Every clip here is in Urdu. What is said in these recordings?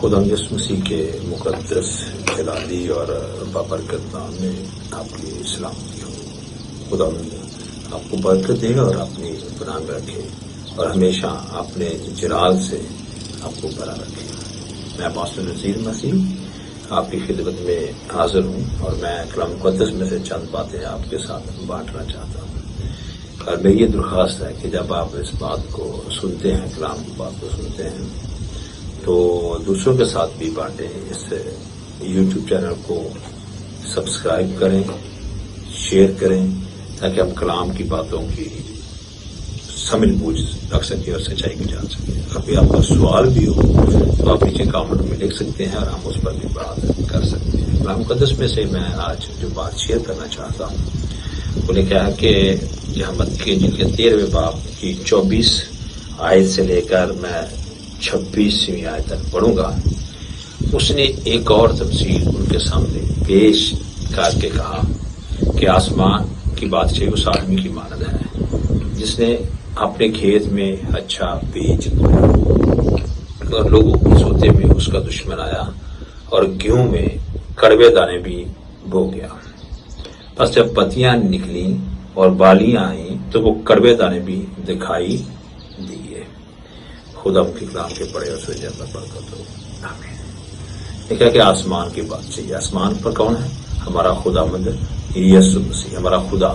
خدا یسوع مسیح کے مقدس جلالی اور بابرکت نام میں آپ کی سلامتی ہو۔ خدا آپ کو برکت دے اور اپنی پناہ میں رکھے اور ہمیشہ اپنے جلال سے آپ کو بنا رکھے۔ میں پاسٹر نذیر مسیح آپ کی خدمت میں حاضر ہوں اور میں کلام مقدس میں سے چند باتیں آپ کے ساتھ بانٹنا چاہتا ہوں۔ اور میری یہ درخواست ہے کہ جب آپ اس بات کو سنتے ہیں، کلام کی بات کو سنتے ہیں، تو دوسروں کے ساتھ بھی بانٹیں۔ اس یوٹیوب چینل کو سبسکرائب کریں، شیئر کریں، تاکہ ہم کلام کی باتوں کی سمجھ بوجھ رکھ سکیں اور سچائی کو جان سکیں۔ کبھی آپ کا سوال بھی ہو تو آپ نیچے کامنٹ میں لکھ سکتے ہیں اور ہم اس پر بھی بات کر سکتے ہیں۔ کلام مقدس میں سے میں آج جو بات شیئر کرنا چاہتا ہوں وہ لکھا ہے کہ یہاں متی کے انجیل کے 13ویں باب کی 24 آیت سے لے کر میں 26ویں آیت تک پڑھوں گا۔ اس نے ایک اور تفصیل ان کے سامنے پیش کر کے کہا کہ آسمان کی بادشاہی اس آدمی کی مانند ہے جس نے اپنے کھیت میں اچھا بیج بویا اور لوگوں کی سوتے میں اس کا دشمن آیا اور گیہوں میں کڑوے دانے بھی بو گیا۔ بس جب پتیاں نکلیں اور بالیاں آئیں تو وہ کڑوے دانے بھی دکھائی دیے۔ خدا کی کلام کے پڑھے اور سے زیادہ برکت ہو، آمین۔ لکھا کہ آسمان کی بات چاہیے۔ آسمان پر کون ہے؟ ہمارا خدا مند یسوع مسیح، ہمارا خدا۔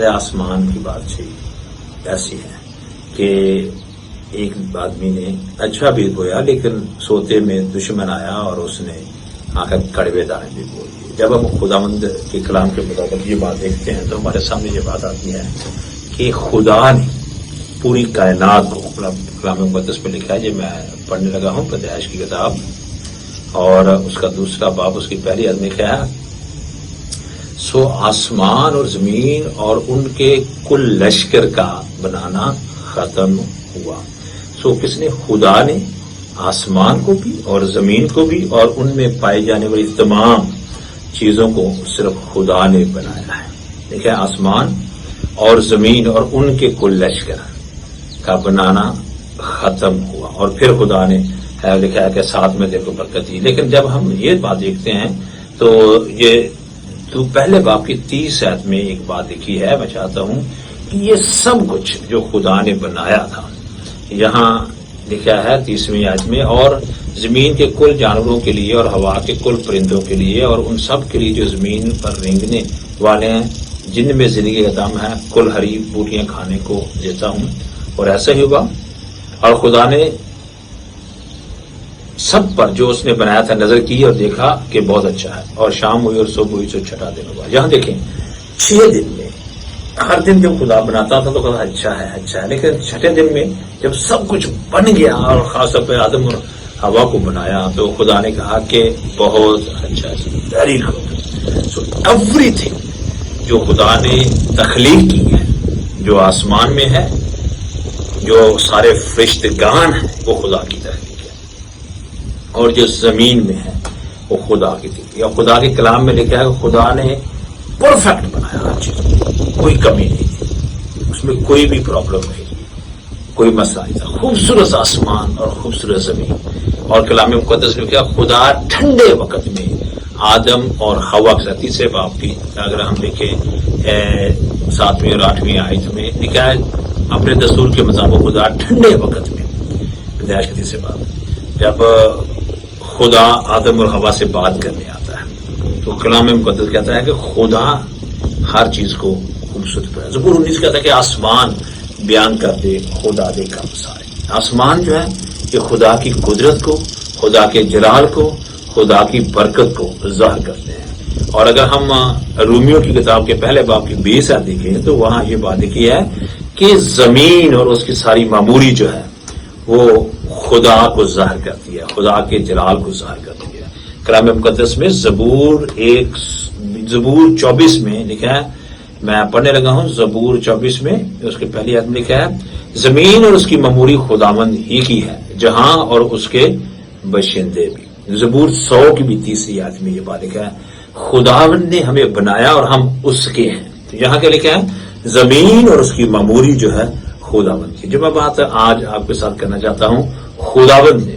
آسمان کی بات چاہیے ایسی ہے کہ ایک آدمی نے اچھا بھی بویا لیکن سوتے میں دشمن آیا اور اس نے آ کر کڑوے دانے بھی بو دیے۔ جب ہم خدا مند کے کلام کے مطابق یہ بات دیکھتے ہیں تو ہمارے سامنے یہ بات آتی ہے کہ خدا نے پوری کائنات کو، کلام مقدس میں لکھا ہے، جو میں پڑھنے لگا ہوں پیدائش کی کتاب اور اس کا دوسرا باب اس کی پہلی آیت میں کیا ہے؟ سو آسمان اور زمین اور ان کے کل لشکر کا بنانا ختم ہوا۔ سو کس نے؟ خدا نے آسمان کو بھی اور زمین کو بھی اور ان میں پائی جانے والی تمام چیزوں کو صرف خدا نے بنایا ہے۔ دیکھیں، آسمان اور زمین اور ان کے کل لشکر کا بنانا ختم ہوا اور پھر خدا نے لکھا ہے کہ ساتھ میں دیکھو برکت دی۔ لیکن جب ہم یہ بات دیکھتے ہیں تو یہ تو پہلے باب کی 30 آیت میں ایک بات لکھی ہے، میں چاہتا ہوں کہ یہ سب کچھ جو خدا نے بنایا تھا، یہاں لکھا ہے 30ویں آیت میں، اور زمین کے کل جانوروں کے لیے اور ہوا کے کل پرندوں کے لیے اور ان سب کے لیے جو زمین پر رینگنے والے ہیں، جن میں زندگی کا دم ہے، کل ہری بوٹیاں کھانے کو دیتا ہوں۔ اور ایسا ہی ہوا، اور خدا نے سب پر جو اس نے بنایا تھا نظر کی اور دیکھا کہ بہت اچھا ہے، اور شام ہوئی اور صبح ہوئی تو چھٹا دن ہوا۔ یہاں دیکھیں 6 دن میں، ہر دن جب خدا بناتا تھا تو کہا اچھا ہے اچھا ہے، لیکن چھٹے دن میں جب سب کچھ بن گیا اور خاص طور پہ آدم اور ہوا کو بنایا تو خدا نے کہا کہ بہت اچھا ہے، very good. So every thing جو خدا نے تخلیق کی ہے، جو آسمان میں ہے، جو سارے فرشتگان ہیں، وہ خدا کی تخلیق ہے، اور جو زمین میں ہے وہ خدا کی تخلیق ہے۔ خدا کے کلام میں لکھا ہے کہ خدا نے پرفیکٹ بنایا ہر چیز، کوئی کمی نہیں تھی، اس میں کوئی بھی پرابلم نہیں تھی، کوئی مسئلہ نہیں تھا۔ خوبصورت آسمان اور خوبصورت زمین، اور کلام مقدس میں کیا خدا ٹھنڈے وقت میں آدم اور حوا کے ساتھ 3 باب کی اگر ہم دیکھیں 7ویں اور 8ویں آیت میں لکھا ہے، اپنے دستور کے مطابق خدا ٹھنڈے وقت میں، پیدائش کے 3 باب، جب خدا آدم اور حوا سے بات کرنے آتا ہے تو کلام مقدس کہتا ہے کہ خدا ہر چیز کو خوبصورت بنایا۔ زبور 19 کہتا ہے کہ آسمان بیان کر دے خدا دے کام سارے۔ آسمان جو ہے یہ خدا کی قدرت کو، خدا کے جلال کو، خدا کی برکت کو ظاہر کرتے ہیں۔ اور اگر ہم رومیوں کی کتاب کے پہلے باب کی 20 آیت دیکھیں تو وہاں یہ بات لکھی ہے کہ زمین اور اس کی ساری معموری جو ہے وہ خدا کو ظاہر کرتی ہے، خدا کے جلال کو ظاہر کرتی ہے۔ کلام مقدس میں زبور 24 میں لکھا ہے، میں پڑھنے لگا ہوں زبور 24 میں، اس کے پہلی آیت میں لکھا ہے، زمین اور اس کی معموری خداوند ہی کی ہے، جہاں اور اس کے باشندے بھی۔ زبور 100 کی بھی 30 آیت میں یہ بات لکھا ہے، خداوند نے ہمیں بنایا اور ہم اس کے ہیں۔ تو یہاں کیا لکھا ہے؟ زمین اور اس کی معموری جو ہے خداوند کی۔ جو میں بات آج آپ کے ساتھ کرنا چاہتا ہوں، خداوند نے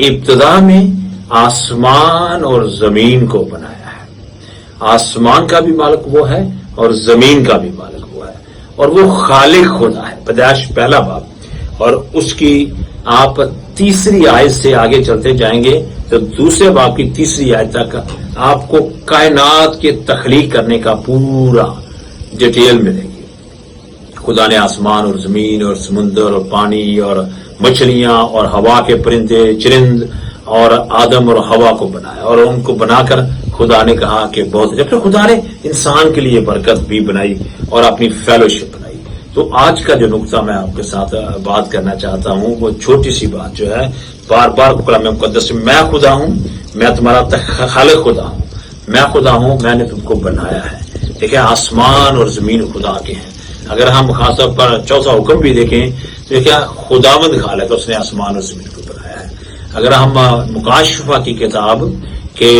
ابتدا میں آسمان اور زمین کو بنایا ہے. آسمان کا بھی مالک وہ ہے اور زمین کا بھی مالک وہ ہے, اور وہ خالق خدا ہے. پیدائش پہلا باب اور اس کی آپ تیسری آیت سے آگے چلتے جائیں گے تو دوسرے باب کی تیسری آیت تک آپ کو کائنات کے تخلیق کرنے کا پورا ڈیٹیل ملے گی. خدا نے آسمان اور زمین اور سمندر اور پانی اور مچھلیاں اور ہوا کے پرندے چرند اور آدم اور ہوا کو بنایا, اور ان کو بنا کر خدا نے کہا کہ بہت. جب خدا نے انسان کے لیے برکت بھی بنائی اور اپنی فیلوشپ بنائی. تو آج کا جو نقطہ میں آپ کے ساتھ بات کرنا چاہتا ہوں وہ چھوٹی سی بات جو ہے, بار بار کلام مقدس میں خدا ہوں, میں تمہارا خالق خدا ہوں, میں خدا ہوں, میں نے تم کو بنایا ہے. دیکھیں آسمان اور زمین خدا کے ہیں. اگر ہم خاص طور پر چوتھا حکم بھی دیکھیں تو کیا خداوند خالق اس نے آسمان اور زمین کو بنایا ہے. اگر ہم مکاشفہ کی کتاب کے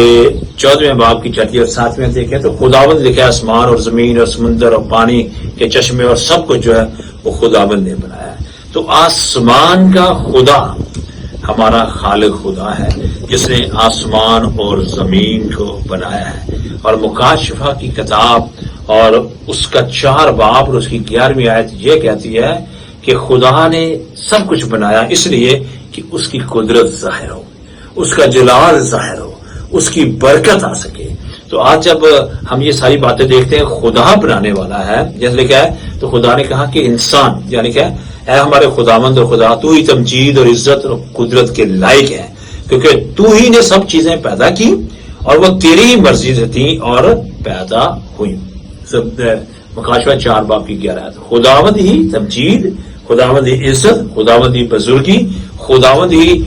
14ویں باب کی 6 اور 7 دیکھیں تو خداوند لکھا آسمان اور زمین اور سمندر اور پانی کے چشمے اور سب کچھ جو ہے وہ خداوند نے بنایا ہے. تو آسمان کا خدا ہمارا خالق خدا ہے جس نے آسمان اور زمین کو بنایا ہے. اور مکاشفہ کی کتاب اور اس کا 4 باب اور اس کی 11ویں آیت یہ کہتی ہے کہ خدا نے سب کچھ بنایا اس لیے کہ اس کی قدرت ظاہر ہو, اس کا جلال ظاہر ہو, اس کی برکت آ سکے. تو آج جب ہم یہ ساری باتیں دیکھتے ہیں خدا بنانے والا ہے جیسے لکھا ہے, تو خدا نے کہا کہ انسان یعنی کہ اے ہمارے خداوند اور خدا تو ہی تمجید اور عزت اور قدرت کے لائق ہے, کیونکہ تو ہی نے سب چیزیں پیدا کی اور وہ تیری مرضی سے تھیں اور پیدا ہوئی. مکاشفہ 4 باب کی 11 خداوند ہی تمجید, خداوند ہی عزت, خداوند ہی بزرگی, خداوند ہی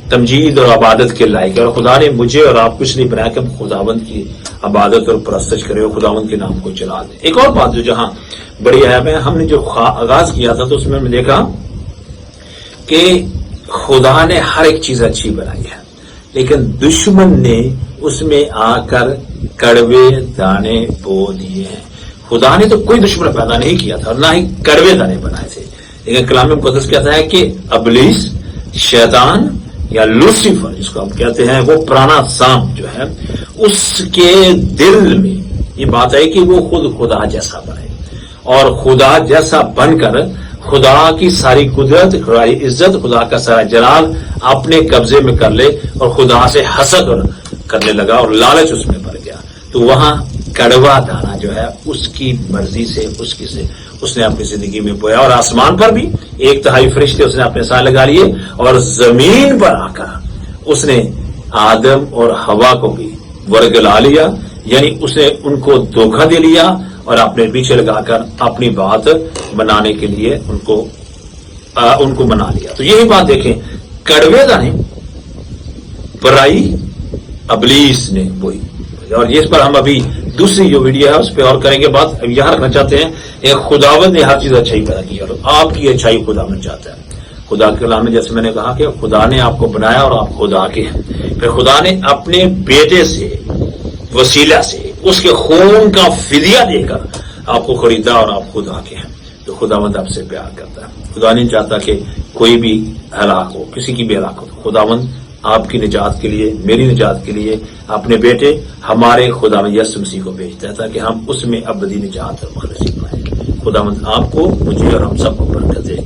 تمجید اور عبادت کے لائق ہے. اور خدا نے مجھے اور آپ کچھ نہیں بنایا کہ ہم خداوند کی عبادت اور پرستش کریں اور خداوند کے نام کو چلا دیں. ایک اور بات جو جہاں بڑی اہم ہے, ہم نے جو آغاز کیا تھا تو اس میں دیکھا کہ خدا نے ہر ایک چیز اچھی بنائی ہے, لیکن دشمن نے اس میں آ کر کڑوے دانے بو دیے ہیں. خدا نے تو کوئی دشمن پیدا نہیں کیا تھا اور نہ ہی کڑوے دانے بنائے تھے, لیکن کلام مقدس کہتا ہے کہ ابلیس شیطان یا لوسیفر جس کو ہم کہتے ہیں وہ پرانا سام جو ہے اس کے دل میں یہ بات ہے کہ وہ خود خدا جیسا بنے اور خدا جیسا بن کر خدا کی ساری قدرت, خدا کی عزت, خدا کا سارا جلال اپنے قبضے میں کر لے اور خدا سے حسد کرنے لگا اور لالچ اس میں بڑھ گیا. تو وہاں کڑوا دانا جو ہے اس کی مرضی سے اس نے اپنی زندگی میں بویا, اور آسمان پر بھی 1/3 فرشتے اس نے اپنے ساتھ لگا لیے, اور زمین پر آ کر اس نے آدم اور ہوا کو بھی ورگلا لیا, یعنی اس نے ان کو دھوکہ دے لیا اور اپنے پیچھے لگا کر اپنی بات بنانے کے لیے ان کو بنا لیا. تو یہی بات دیکھیں, کڑوے دانے برائی ابلیس نے بوئی, اور اس پر ہم ابھی دوسری جو ویڈیو ہے اس پہ اور کریں گے بات. اب یہاں رکھنا چاہتے ہیں کہ خداوند نے ہر چیز اچھائی پیدا کی اور آپ کی اچھائی خداوند چاہتا ہے. خدا کے کلام میں جیسے میں نے کہا کہ خدا نے آپ کو بنایا اور آپ خدا کے ہیں. پھر خدا نے اپنے بیٹے سے وسیلہ سے اس کے خون کا فدیہ دے کر آپ کو خریدا اور آپ خدا کے ہیں. تو خداوند آپ سے پیار کرتا ہے. خدا نہیں چاہتا کہ کوئی بھی ہلاک ہو, کسی کی بھی ہلاک ہو. خداوند آپ کی نجات کے لیے, میری نجات کے لیے اپنے بیٹے ہمارے خداوند یسوع مسیح کو بھیجتا تھا کہ ہم اس میں ابدی نجات اور خلاصی پائیں. خداوند آپ کو, مجھے اور ہم سب کو برکت دے.